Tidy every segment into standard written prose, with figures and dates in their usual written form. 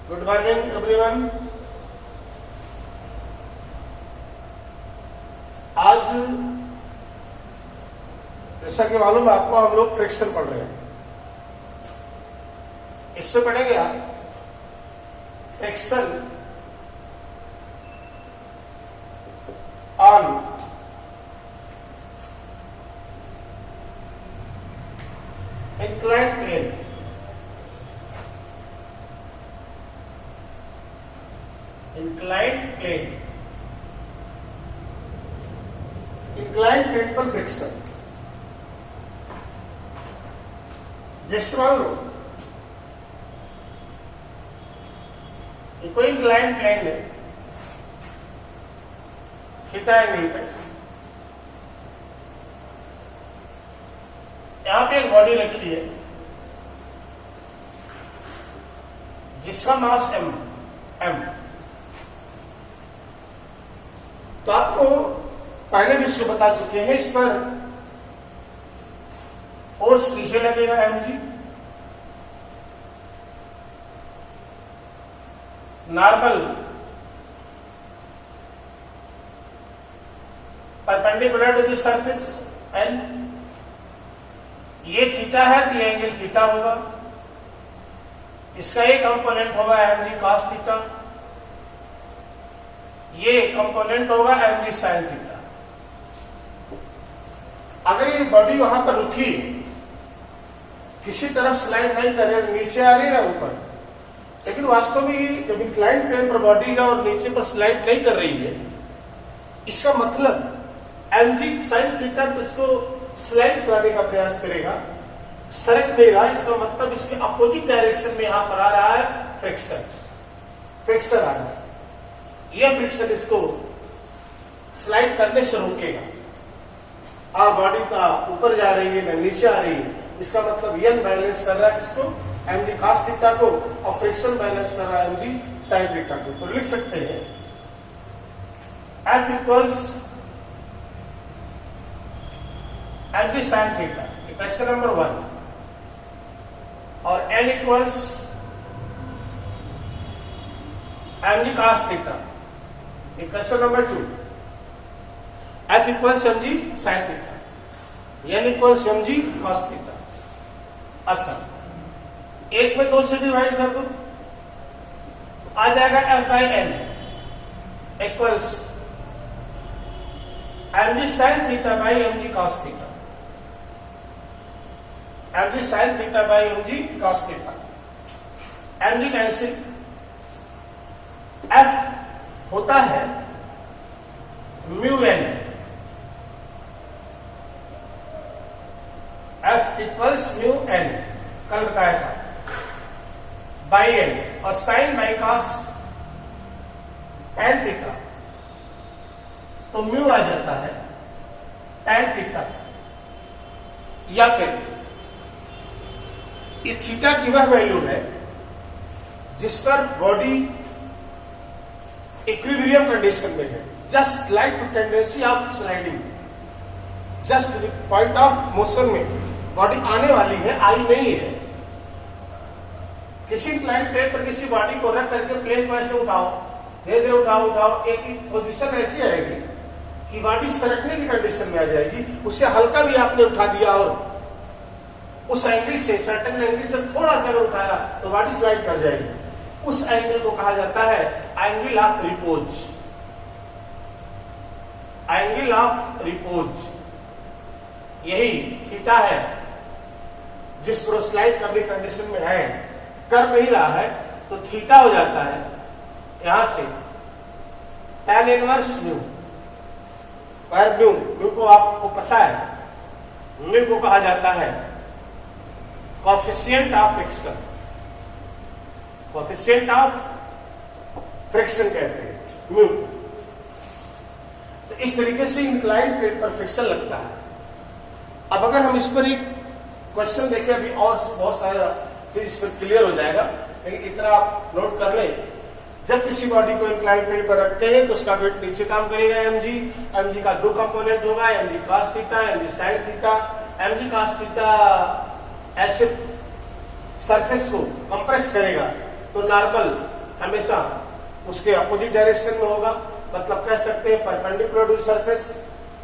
Good morning everyone. आज जैसा कि मालूम है आपको, हम लोग फ्रिक्शन पढ़ रहे हैं। इससे पढ़ेंगे आप friction on inclined plane. Inclined plane, inclined plane पर फ्रिक्शन। जैसे मान लो कोई इंक्लाइंड प्लेन है, थीटा एंगल पे, यहां पे एक बॉडी रखी है जिसका मास m। तो आपको पहले भी इसको बता चुके हैं, इस पर फोर्स नीचे लगेगा mg, normal perpendicular to the surface n। ये थीटा है तो ये एंगल थीटा होगा, इसका एक कंपोनेंट होगा mg cos थीटा, ये कंपोनेंट होगा mg sin थीटा। अगर ये बॉडी वहां पर रुकी, किसी तरफ स्लाइड नहीं कर रही, नीचे आ रही है ना ऊपर, लेकिन वास्तव में जब इंक्लाइंड प्लेन पर बॉडी है और नीचे पर स्लाइड नहीं कर रही है, इसका मतलब mg sin थीटा तो इसको स्लाइड कराने का प्रयास करेगा, सरक देगा। इसका मतलब इसके अपोजिट डायरेक्शन में यहां पर आ रहा है फ्रिक्शन। फ्रिक्शन आ रहा है, यह फ्रिक्शन इसको स्लाइड करने से रोकेगा। बॉडी का ऊपर जा रही है ना नीचे आ रही है, इसका मतलब यह बैलेंस कर रहा है किसको, mg cos थीटा को, और फ्रिक्शन बैलेंस कर रहा है mg sin थीटा को। तो लिख सकते हैं F equals mg sin theta, question number 1, और n equals mg cos theta, question number 2। F equals mg sin theta, n equals mg cos theta. अच्छा, एक में 2 से डिवाइड कर दो, आ जाएगा F by n equals mg sin theta by mg cos theta, mg sin theta by mg cos theta. mg cancel, F होता है mu n, F equals mu n, कल बताया था, बाई n, और sine by cos tan theta, तो mu आ जाता है tan थीटा। या फिर ये थीटा की वह वैल्यू है जिस पर बॉडी इक्विलिब्रियम कंडीशन में है, just like to tendency of sliding, just point of motion में बॉडी आने वाली है, आई नहीं है। किसी इंक्लाइंड प्लेन पर किसी बॉडी को रख करके प्लेन को ऐसे उठाओ, धीरे धीरे उठाओ उठाओ, एक पोजीशन ऐसी आएगी कि बॉडी सरकने की कंडीशन में आ जाएगी। उससे हल्का भी आपने उठा दिया और उस एंगल से, सर्टेन एंगल से थोड़ा सा उठाया तो बॉडी स्लाइड कर जाएगी। उस एंगल को कहा जाता है angle of repose. Angle of repose यही थीटा है जिस पर स्लाइड करने कंडीशन में है, कर नहीं रहा है, तो थीटा हो जाता है यहां से tan इनवर्स म्यू। पर म्यू को आपको पता है, म्यू को कहा जाता है coefficient of friction. Coefficient of friction कहते हैं म्यू। तो इस तरीके से इंक्लाइंड प्लेन पर फ्रिक्शन लगता है। अब अगर हम इस पर एक क्वेश्चन देखें, अभी और बहुत सारा चीज इस पर क्लियर हो जाएगा, लेकिन इतना आप नोट कर लें। जब किसी बॉडी को इंक्लाइंड प्लेन पर रखते हैं तो उसका वेट नीचे काम करेगा mg का 2 कंपोनेंट होगा, mg cos theta, mg sin theta. mg cos theta ऐसे सरफेस को कंप्रेस करेगा तो नॉर्मल हमेशा उसके अपोजिट डायरेक्शन में होगा, मतलब कह सकते हैं परपेंडिकुलर टू सरफेस,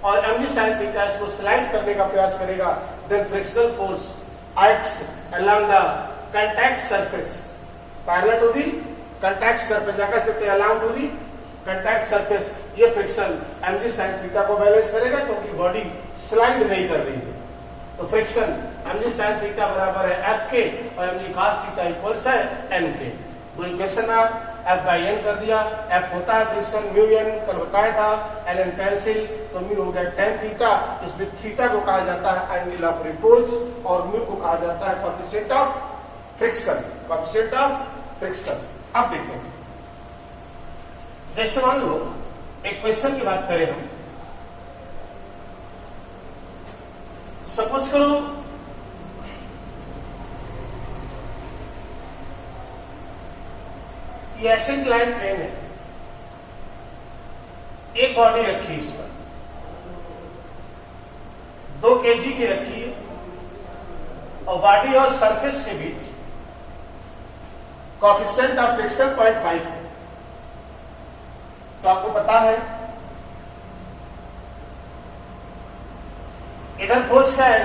और mg sin थीटा इसको स्लाइड करने का प्रयास करेगा, then frictional force acts along the contact surface parallel to the contact surface, या कह सकते हैं along to the contact surface. ये फ्रिक्शन mg sin थीटा को बैलेंस करेगा क्योंकि बॉडी स्लाइड नहीं कर रही है। तो फ्रिक्शन mg sin थीटा बराबर है F के और mg cos थीटा इक्वल्स है n के। तो इक्वेशन में F बाई n कर दिया, F होता है फ्रिक्शन म्यू n, कल बताया था, n कैंसिल, तो म्यू हो गया tan थीटा। इसमें थीटा को कहा जाता है एंगल ऑफ रिपोज और म्यू को कहा जाता है coefficient of friction, coefficient of friction. अब देखें, जैसे मान लो एक क्वेश्चन की बात करें हम, सपोज करो ये ऐसे इंक्लाइन प्लेन है, एक बॉडी रखी इस पर 2 kg की रखी है और बॉडी और सरफेस के बीच कोएफिशिएंट ऑफ फ्रिक्शन 0.5 है। तो आपको पता है इधर फोर्स क्या है,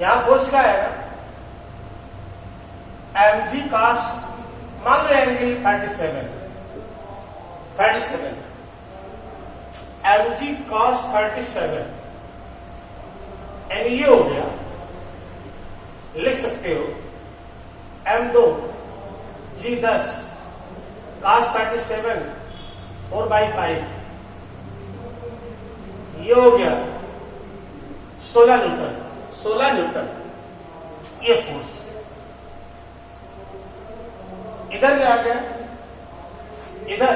यहां फोर्स क्या है, mg cos, मान लो एंगल 37 mg cos 37 एंड ये हो गया, लिख सकते हो m2 g10 cos 37 4/5, ये हो गया 16 न्यूटन ये फोर्स। इधर क्या आ गया, इधर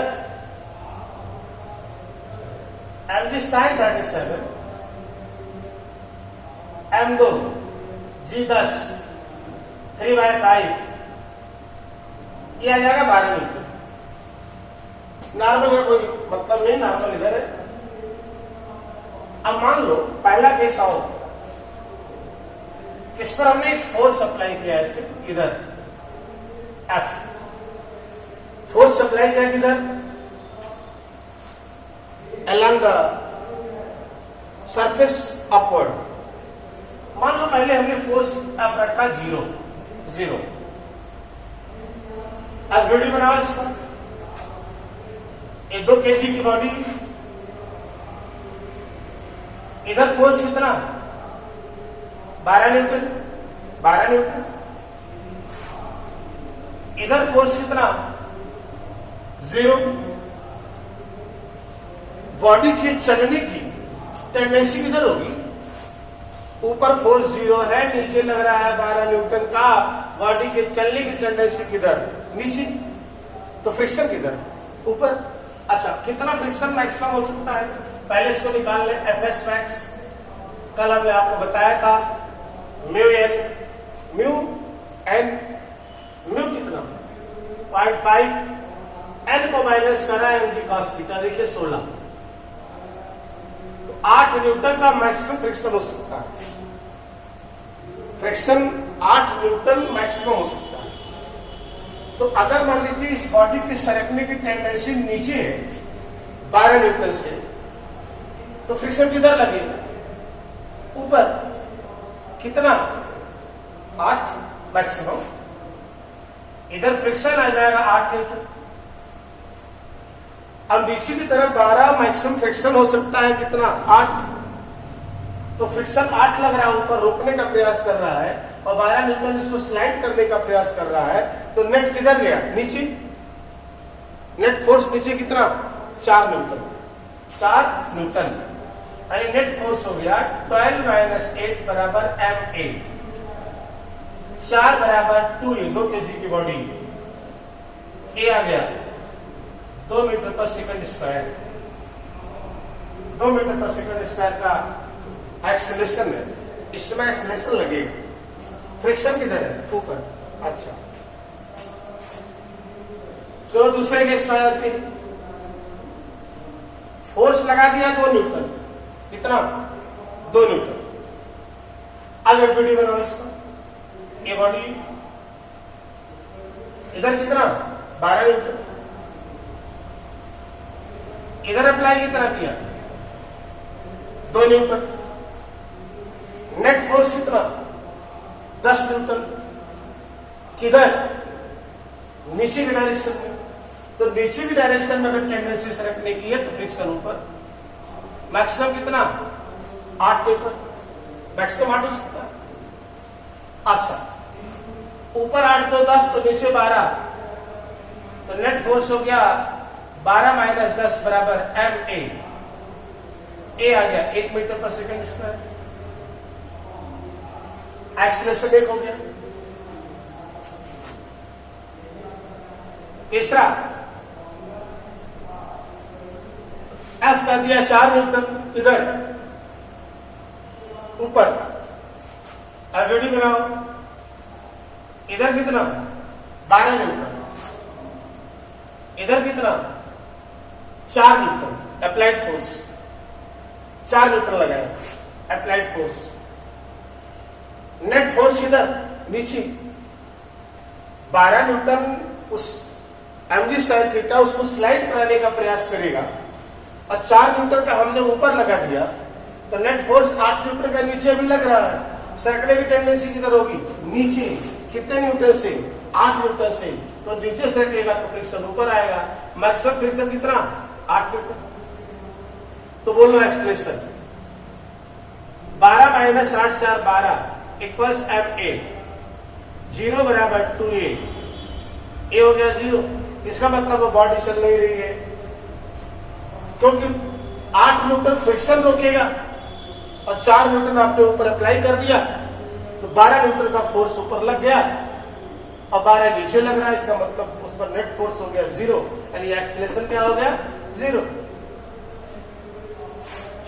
mg sin 37 m2 g10 3/5, ये आ जाएगा 12 न्यूटन। नॉर्मल का कोई मतलब नहीं, नॉर्मल इधर है। अब मान लो पहला केस आओ, किस पर हमने फोर्स अप्लाई किया है, सिर्फ इधर F फोर्स अप्लाई किया किधर, along the surface upward। मान लो पहले हमने फोर्स F रखा 0। अब वीडियो बनाओ इसका, ये 2 kg की बॉडी, इधर फोर्स कितना 12 न्यूटन, इधर फोर्स कितना 0। बॉडी के चलने की टेंडेंसी किधर होगी, ऊपर फोर्स 0 है, नीचे लग रहा है 12 न्यूटन का, बॉडी के चलने की टेंडेंसी किधर, नीचे, तो फ्रिक्शन किधर, ऊपर। अच्छा, कितना फ्रिक्शन मैक्सिमम हो सकता है, पहले इसको निकाल लें, Fs मैक्स। कल हमने आपको बताया था म्यू n कितना 0.5, n को माइनस करा mg cos थीटा, देखिए 16, तो 8 न्यूटन का मैक्सिमम फ्रिक्शन हो सकता है, फ्रिक्शन 8 न्यूटन मैक्सिमम हो सकता है। तो अगर मान लीजिए इस बॉडी की सरकने की टेंडेंसी नीचे है 12 न्यूटन से, तो फ्रिक्शन किधर लगेगा, ऊपर, कितना 8 मैक्सिमम, इधर फ्रिक्शन आ जाएगा 8 न्यूटन। अब नीचे की तरफ 12 मैक्सिमम फ्रिक्शन हो सकता है, कितना 8, तो फ्रिक्शन 8 लग रहा है, ऊपर रोकने का प्रयास कर रहा है और 12 न्यूटन इसको स्लाइड करने का प्रयास कर रहा है, तो नेट किधर गया, नीचे, नेट फोर्स नीचे कितना 4 न्यूटन, यानी नेट फोर्स हो गया 12 - 8 बराबर ma, 4 बराबर 2, ये 2 kg की बॉडी, ए आ गया 2 मीटर पर सेकंड स्क्वायर, 2 मीटर पर सेकंड स्क्वायर का एक्सेलरेशन है, इसमें एक्सेलरेशन लगेगा, फ्रिक्शन किधर है, ऊपर। अच्छा, चलो दूसरे केस में आते हैं, फोर्स लगा दिया 2 न्यूटन, कितना 2 न्यूटन। आज एक वीडियो बनाओ इसका, ये बॉडी इधर कितना 12 न्यूटन। इधर अप्लाई कितना किया? 2 न्यूटन। नेट फोर्स कितना? 10 न्यूटन। किधर? नीचे की डायरेक्शन में। तो नीचे की डायरेक्शन में अगर टेंडेंसी सरकने की है तो फ्रिक्शन ऊपर। मैक्सिमम कितना? 8 न्यूटन। मैक्सिमम 8 हो सकता है। अच्छा, ऊपर 8 तो 10 तो नीचे 12, तो नेट फोर्स हो गया 12 माइनस 10 बराबर ma। ए आ गया 1 मीटर पर सेकंड स्क्वायर। एक्सीलरेशन 1 हो गया। तीसरा एफ कर दिया 4 न्यूटन। किधर? ऊपर। एवरेडी बनाओ। इधर कितना? 12 न्यूटन। इधर कितना? 4 न्यूटन। अप्लाइड फोर्स 4 न्यूटन लगाया अप्लाइड फोर्स। नेट फोर्स इधर नीचे 12 न्यूटन उस mg sin थीटा उसको स्लाइड कराने का प्रयास करेगा और 4 न्यूटन का हमने ऊपर लगा दिया तो नेट फोर्स 8 न्यूटन का नीचे भी लग रहा है। सरकने की टेंडेंसी किधर होगी? नीचे। कितने न्यूटन से? 8 न्यूटन से। तो नीचे सरकेगा तो फ्रिक्शन ऊपर आएगा। मैक्सिमम फ्रिक्शन कितना? 8 न्यूटन। तो बोलो एक्सीलरेशन 12 माइनस 8 4 12 इक्वल्स ma। 0 बराबर 2a। ए हो गया 0। इसका मतलब वो बॉडी चल नहीं रही है क्योंकि 8 न्यूटन फ्रिक्शन रोकेगा और 4 न्यूटन आपने ऊपर अप्लाई कर दिया तो 12 न्यूटन का फोर्स ऊपर लग गया और 12 नीचे लग रहा है। इसका मतलब उस पर नेट फोर्स हो गया 0, यानी एक्सीलरेशन क्या हो गया? 0।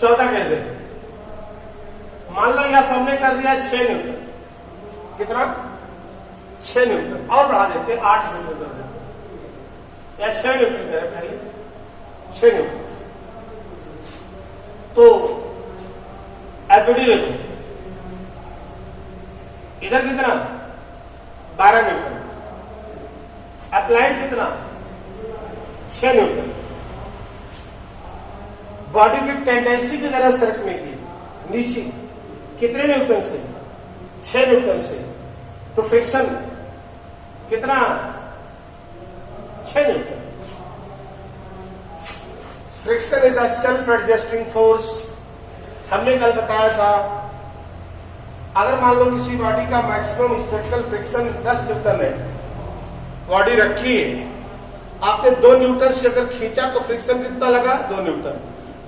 चौथा कैसे? मान लो यहां हमने कर दिया 6 न्यूटन। कितना? 6 न्यूटन। और बढ़ा देते 8 न्यूटन कर देते या 6 न्यूटन करें पहले। 6 न्यूटन तो एफडी ले लो। इधर कितना? 12 न्यूटन। अप्लाइड कितना? 6 न्यूटन। बॉडी की टेंडेंसी की तरह सरकने की नीचे कितने न्यूटन से? 6 न्यूटन से। तो फ्रिक्शन कितना? 6 Newton. Friction is the self adjusting force. हमने कल बताया था अगर मान लो किसी बॉडी का मैक्सिमम स्ट्रक्चरल फ्रिक्शन 10 न्यूटन है, बॉडी रखी है, आपने 2 न्यूटन से अगर खींचा तो फ्रिक्शन कितना लगा? 2 न्यूटन।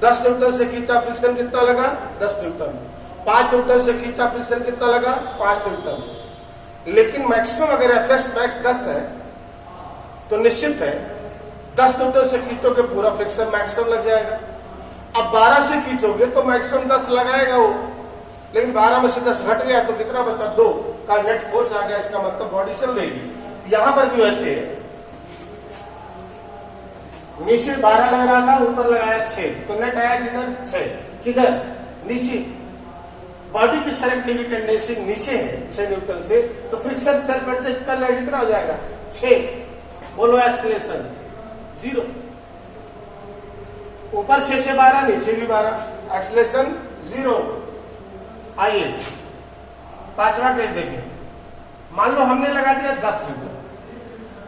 10 न्यूटन से खींचा फ्रिक्शन कितना लगा? 10 न्यूटन। 5 न्यूटन से खींचा फ्रिक्शन कितना लगा? 5 न्यूटन। लेकिन मैक्सिमम अगर एफएस मैक्स 10 है तो निश्चित है 10 न्यूटन से खींचोगे पूरा फ्रिक्शन मैक्सिमम लग जाएगा। अब 12 से खींचोगे तो मैक्सिमम 10 लगाएगा वो, लेकिन 12 में से 10 घट गया तो कितना बचा? 2 का नेट फोर्स आ गया। इसका मतलब बॉडी चल देगी। यहां पर भी वैसे नीचे 12 लग रहा था, ऊपर लगाया 6 तो नेट आया किधर? 6। किधर? नीचे। बॉडी की सरकने की टेंडेंसी नीचे है 6 न्यूटन से, तो फ्रिक्शन सेल्फ एडजस्ट कर लेगा। कितना हो जाएगा? 6। बोलो एक्सीलरेशन 0। ऊपर 6 से 12, नीचे भी 12, एक्सीलरेशन 0। आइए 5वां केस देखिए। मान लो हमने लगा दिया 10 न्यूटन,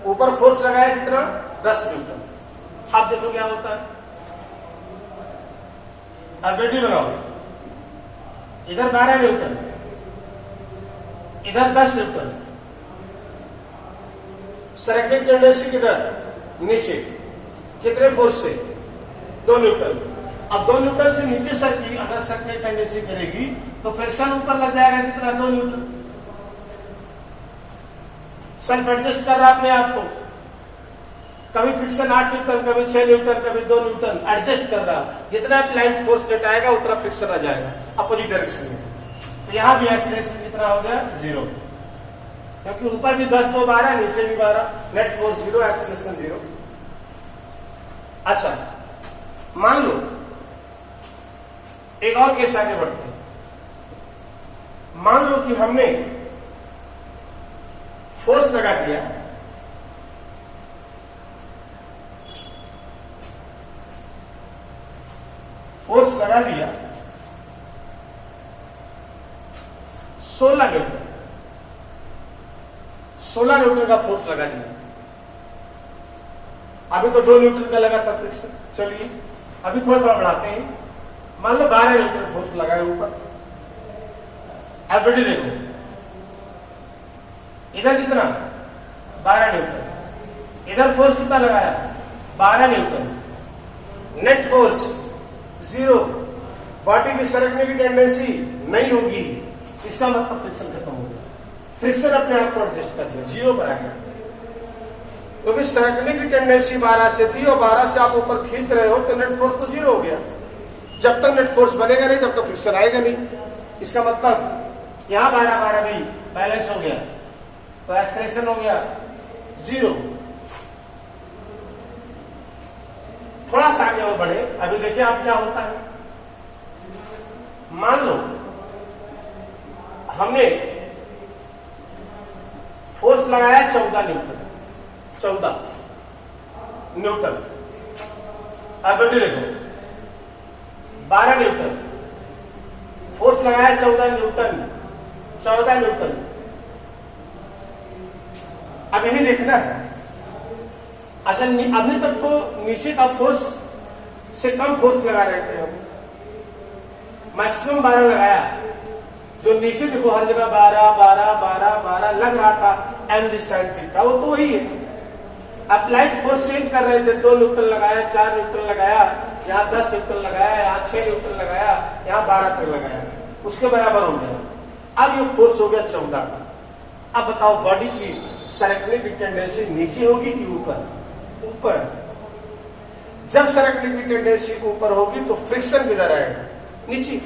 ऊपर फोर्स लगाया कितना? 10 न्यूटन। अब देखो क्या होता है। अब बेटी बनाओ। इधर 12 न्यूटन, इधर 10 न्यूटन। सरकने की टेंडेंसी किधर? नीचे। कितने फोर्स से? 2 न्यूटन। अब 2 न्यूटन से नीचे सरकी अगर सरकने की टेंडेंसी करेगी तो फ्रिक्शन ऊपर लग जाएगा कितना? 2 न्यूटन। सेल्फ एडजस्ट कर रहा अपने आप को। कभी फ्रिक्शन 8 न्यूटन, कभी 6 न्यूटन, कभी 2 न्यूटन एडजस्ट कर रहा। जितना अप्लाइड फोर्स नेट आएगा उतना फ्रिक्शन आ जाएगा अपोजिट डायरेक्शन में। तो यहां भी एक्सीलरेशन कितना हो गया? 0, क्योंकि ऊपर भी 10 2 12, नीचे भी 12, नेट फोर्स 0, एक्सीलरेशन 0। अच्छा, मान लो एक और केस आगे बढ़ते हैं। मान लो कि हमने फोर्स लगा दिया फोर्स लगा दिया 16 न्यूटन, 16 न्यूटन का फोर्स लगा दिया। अभी तो 2 न्यूटन का लगा था फ्रिक्शन। चलिए अभी थोड़ा थोड़ा बढ़ाते हैं। मान लो 12 न्यूटन फोर्स लगा है ऊपर। अब बेटी देखो इधर कितना 12 न्यूटन, इधर फोर्स कितना लगाया 12 न्यूटन। नेट फोर्स 0, बॉडी की सरकने की टेंडेंसी नहीं होगी, इसका मतलब फ्रिक्शन खत्म हो गया। फ्रिक्शन अपने आप को एडजस्ट कर दिया, 0 पर आ गया। क्योंकि सरकने की टेंडेंसी 12 से थी और 12 से आप ऊपर खींच रहे हो तो नेट फोर्स तो 0 हो गया। जब तक नेट फोर्स बनेगा नहीं तब तक फ्रिक्शन आएगा नहीं। इसका मतलब यहां 12 भी बैलेंस हो गया तो एक्सेलरेशन हो गया 0। थोड़ा सा आगे और बढ़े। अभी देखिए आप क्या होता है। मान लो हमने फोर्स लगाया 14 न्यूटन, 14 न्यूटन। अब बेटी देखो 12 न्यूटन फोर्स लगाया 14 न्यूटन, 14 न्यूटन। अब यही देखना है। अच्छा अभी तक तो नीचे का फोर्स से कम फोर्स लगा रहे थे हम, मैक्सिमम 12 लगाया। जो नीचे देखो हर जगह 12 12 12 12 लग रहा था एम दिस साइन थीटा, वो तो वही है। अप्लाइड फोर्स चेंज कर रहे थे, 2 न्यूटन लगाया, 4 न्यूटन लगाया, यहाँ 10 न्यूटन लगाया, यहाँ 6 न्यूटन लगाया, यहाँ 12 तक लगाया, उसके बराबर हो गया। अब ये फोर्स हो गया 14 का। अब बताओ बॉडी की सरकने की टेंडेंसी नीचे होगी कि ऊपर? ऊपर। जब सरकने की टेंडेंसी ऊपर होगी तो फ्रिक्शन किधर आएगा? नीचे।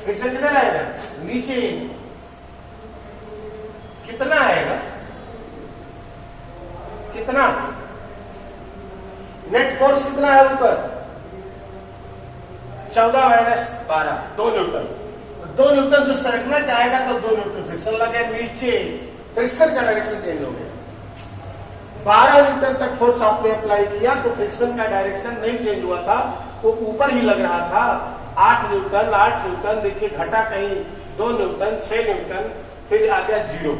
फ्रिक्शन किधर आएगा? नीचे। कितना आएगा? कितना? नेट फोर्स कितना है ऊपर? 14 माइनस 12, 2 न्यूटन। 2 न्यूटन से सरकना चाहेगा तो 2 न्यूटन फ्रिक्शन लगे नीचे। फ्रिक्शन का डायरेक्शन चेंज हो गया। 12 न्यूटन तक फोर्स आपने अप्लाई किया तो फ्रिक्शन का डायरेक्शन नहीं चेंज हुआ था, वो ऊपर ही लग रहा था। 8 न्यूटन देखिए घटा कहीं 2 न्यूटन, 6 न्यूटन, फिर आ गया 0,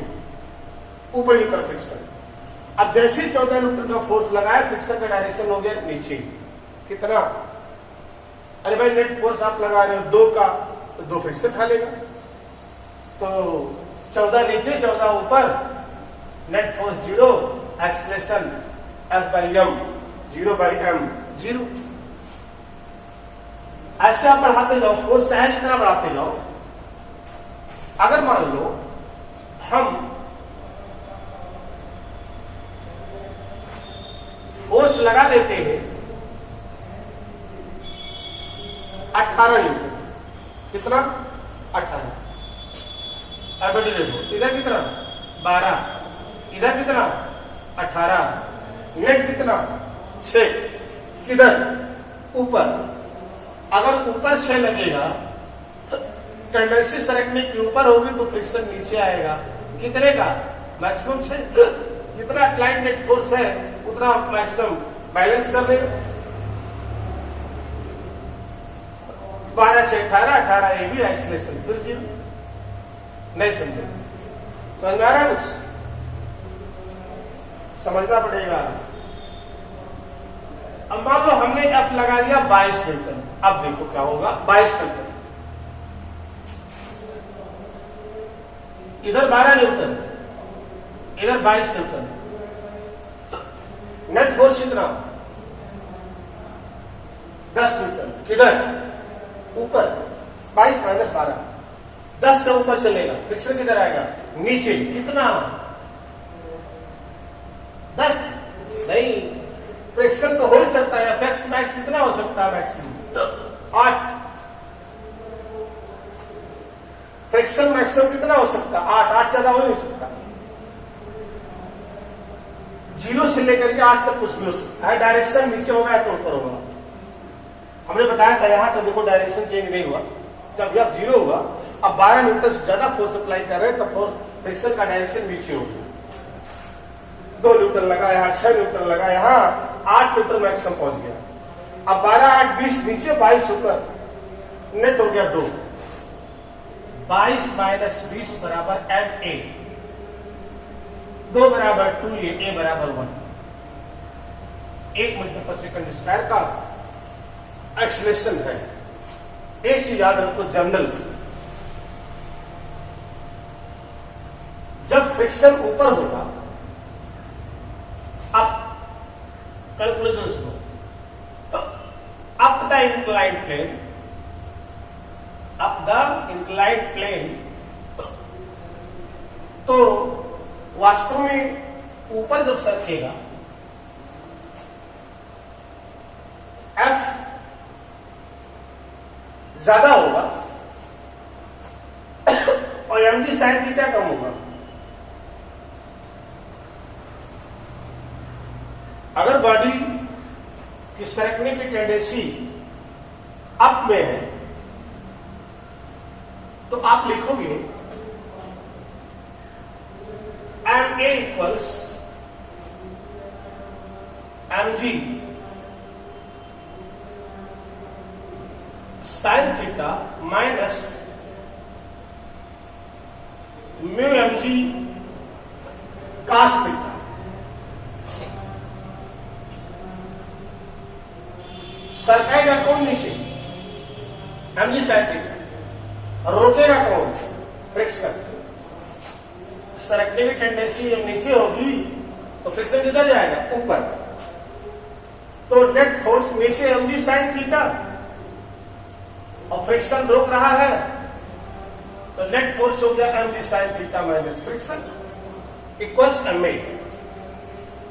ऊपर की तरफ फ्रिक्शन। अब जैसे 14 न्यूटन का फोर्स लगाया फ्रिक्शन का डायरेक्शन हो गया नीचे। कितना? अरे भाई नेट फोर्स आप लगा रहे हो 2 का तो 2 फ्रिक्शन खा लेगा। तो 14 नीचे 14 ऊपर, net force 0, acceleration F/m 0/m 0। ऐसे आप बढ़ाते जाओ, फोर्स चाहे जितना बढ़ाते जाओ। अगर मान लो हम फोर्स लगा देते हैं 18 न्यूटन, कितना? 18। अब बेटी देखो इधर कितना? 12, इधर कितना? 18, नेट कितना? 6। किधर? ऊपर। अगर ऊपर 6 लगेगा टेंडेंसी सरकने के ऊपर होगी तो फ्रिक्शन नीचे आएगा। कितने का? मैक्सिमम 6। जितना अप्लाइड नेट फोर्स है उतना मैक्सिमम बैलेंस कर देगा। 12 6 18, 18 ये भी एक्सेलरेशन फिर 0। नहीं समझे? समझ आ रहा है? कुछ समझना पड़ेगा। अब मान लो हमने F लगा दिया 22 न्यूटन। अब देखो क्या होगा। 22 न्यूटन, इधर 12 न्यूटन, इधर 22 न्यूटन। नेट फोर्स कितना? 10 न्यूटन। किधर? ऊपर। 22 माइनस 12, 10 से ऊपर चलेगा, फ्रिक्शन किधर आएगा? नीचे। कितना? 10 नहीं, फ्रिक्शन तो हो ही सकता है। एफएक्स मैक्स कितना हो सकता है? मैक्सिमम 8। फ्रिक्शन मैक्सिमम कितना हो सकता है? 8। 8 से ज्यादा हो नहीं सकता। 0 से लेकर के 8 तक कुछ भी हो सकता है। डायरेक्शन नीचे होगा तो ऊपर होगा। हमने बताया था यहां तो देखो डायरेक्शन चेंज नहीं हुआ। जब यह 0 हुआ, अब 12 न्यूटन से ज्यादा फोर्स अप्लाई कर रहे हैं तब फ्रिक्शन का डायरेक्शन नीचे होगा। 2 न्यूटन लगा, यहाँ 6 न्यूटन लगा, यहाँ 8 न्यूटन मैक्सिमम पहुंच गया। अब 12 8 20 नीचे 22 ऊपर, नेट हो गया 2। 22 माइनस 20 बराबर ma, 2 बराबर 2a, a बराबर 1। 1 मीटर पर सेकंड स्क्वायर का एक्सीलरेशन है। एक चीज याद रखो जनरल, जब फ्रिक्शन ऊपर होगा, अब कैलकुलेटर्स को up the inclined plane, up the inclined plane, तो वास्तव में ऊपर जब सरकेगा एफ ज्यादा होगा और एम जी साइन थीटा कम होगा। अगर बॉडी की सरकने की टेंडेंसी अप में है तो आप लिखोगे M A equals M G sine theta minus mu M G cos theta. सरकाएगा कौन नीचे? M G sine theta. रोकेगा कौन? फ्रिक्शन। सरकने की टेंडेंसी जब नीचे होगी तो फ्रिक्शन किधर जाएगा? ऊपर। तो नेट फोर्स नीचे एम जी साइन थीटा और फ्रिक्शन रोक रहा है तो नेट फोर्स हो गया M G sine theta minus friction equals M A.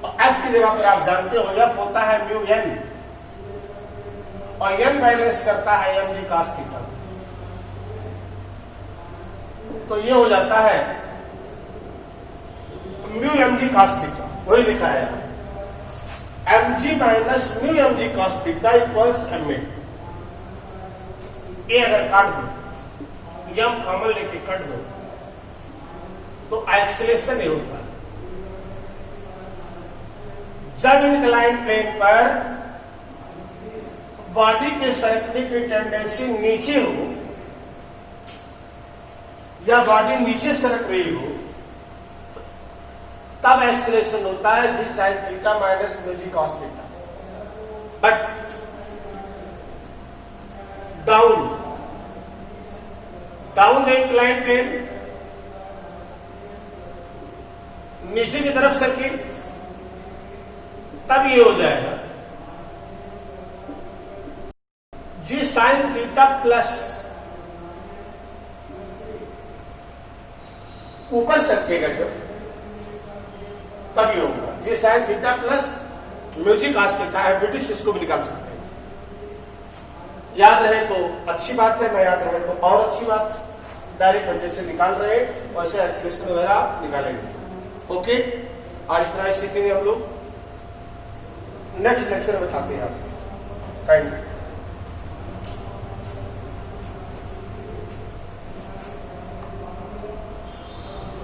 और एफ की जगह पर आप जानते हो एफ होता है म्यू एन और एन बैलेंस करता है एम जी कास थीटा। तो ये हो जाता है mu M G cos theta, वही लिखा है M G minus mu M G cos theta equals M A. अगर काट दो, यम कॉमन लेके काट दो तो एक्सीलरेशन ये होता है। जब इंक्लाइंड प्लेन पर बॉडी के सरकने की टेंडेंसी नीचे हो या बॉडी नीचे सरक रही हो तब एक्सीलरेशन होता है G sine theta minus mu G cos theta. But down the inclined plane, नीचे की तरफ सरके तब ये हो जाएगा जी साइन थीटा प्लस, ऊपर सरकेगा जब तब ये होगा G sine theta plus mu G cos theta है। ब्रिटिश इसको भी निकाल सकते हैं। याद रहे तो अच्छी बात है, ना याद रहे तो और अच्छी बात। डायरेक्ट हम जैसे निकाल रहे हैं वैसे एक्सप्रेशन वगैरह निकालेंगे। ओके, आज इतना ही सीखेंगे हम लोग। नेक्स्ट लेक्चर में बताते हैं आप। Thank you.